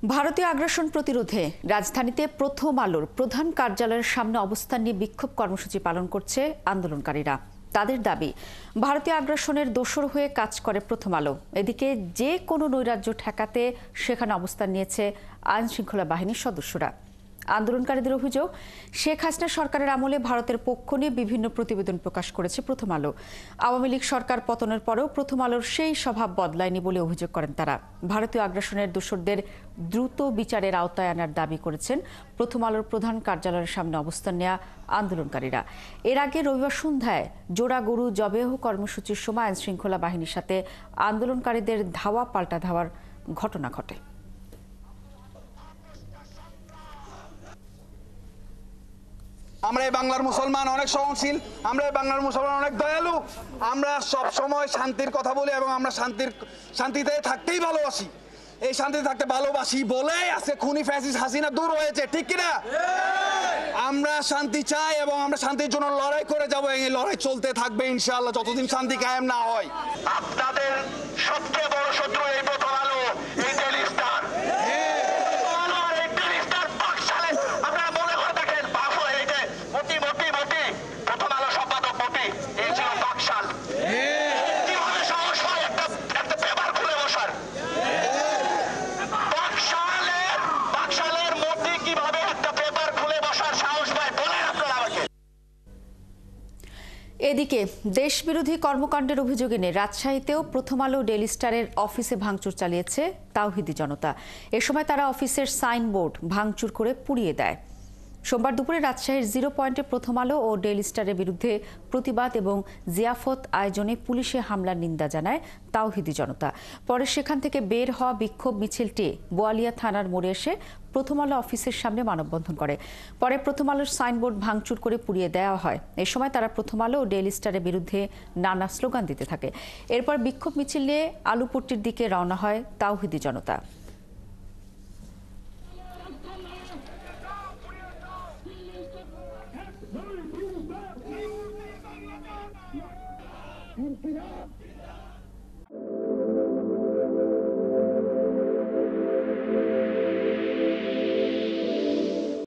ভারতীয় আগ্রাসন প্রতিরোধে রাজধানীতে প্রথম আলোর প্রধান কার্যালয়ের সামনে অবস্থান নিয়ে বিক্ষোভ কর্মসূচি পালন করছে আন্দোলনকারীরা। তাদের দাবি, ভারতীয় আগ্রাসনের দোসর হয়ে কাজ করে প্রথম আলো। এদিকে যে কোনো নৈরাজ্য ঠেকাতে সেখানে অবস্থান নিয়েছে আইন শৃঙ্খলা বাহিনীর সদস্যরা। আন্দোলনকারীদের অভিযোগ, শেখ হাসিনা সরকারের আমলে ভারতের পক্ষ নিয়ে বিভিন্ন প্রতিবেদন প্রকাশ করেছে প্রথম আলো। আওয়ামী লীগ সরকার পতনের পরেও প্রথম আলোর সেই স্বভাব বদলায়নি বলে অভিযোগ করেন তারা। ভারতীয় আগ্রাসনের দোসরদের দ্রুত বিচারের আওতায় আনার দাবি করেছেন প্রথম আলোর প্রধান কার্যালয়ের সামনে অবস্থান নেওয়া আন্দোলনকারীরা। এর আগে রবিবার সন্ধ্যায় জোড়া গরু জবেহ কর্মসূচির সময় আইন শৃঙ্খলা বাহিনীর সাথে আন্দোলনকারীদের ধাওয়া পাল্টা ধাওয়ার ঘটনা ঘটে। আমরা এই বাংলার মুসলমান অনেক সহনশীল, আমরা এই বাংলার মুসলমান অনেক দয়ালু। আমরা সব সময় শান্তির কথা বলি এবং আমরা শান্তিতে থাকতেই ভালোবাসি। এই শান্তিতে থাকতে ভালোবাসি বলেই আজকে খুনি ফ্যাসিস্ট হাসিনা দূর হয়েছে, ঠিক কিনা? আমরা শান্তি চাই এবং আমরা শান্তির জন্য লড়াই করে যাব। এই লড়াই চলতে থাকবে ইনশাআল্লাহ, যতদিন শান্তি কায়েম না হয়। আপনাদের সবচেয়ে বড় শত্রু এই প্রথম আলো, এই ডেইলি স্টার। প্রথম আলো সম্পাদক মতি, এই ছিল বাকশাল। কিভাবে সাহস হয় একটা পেপার খুলে বসার? বাকশালের মতি কিভাবে একটা পেপার খুলে বসার সাহস পায় বলেন আপনারা আমাকে। এদিকে দেশবিরোধী কর্মকাণ্ডের অভিযোগ এনে রাজশাহীতেও প্রথম আলো ডেইলি স্টারের অফিসে ভাঙচুর চালিয়েছে তাওহিদি জনতা। এ সময় তারা অফিসের সাইনবোর্ড ভাঙচুর করে পুড়িয়ে দেয়। সোমবার দুপুরে রাজশাহীর 0 পয়েন্টে প্রথম আলো ও ডেইলি স্টারের বিরুদ্ধে প্রতিবাদ এবং জিয়াফত আয়োজনে পুলিশে হামলার নিন্দা জানায় তাওহিদি জনতা। পরে সেখান থেকে বের হওয়া বিক্ষোভ মিছিলটি বোয়ালিয়া থানার মোড়ে এসে প্রথম আলো অফিসের সামনে মানববন্ধন করে। পরে প্রথম আলোর সাইনবোর্ড ভাঙচুর করে পুড়িয়ে দেওয়া হয়। এ সময় তারা প্রথম আলো ও ডেইলি স্টারের বিরুদ্ধে নানা স্লোগান দিতে থাকে। এরপর বিক্ষোভ মিছিল নিয়ে আলুপট্টির দিকে রওনা হয় তাওহিদি জনতা। Get up!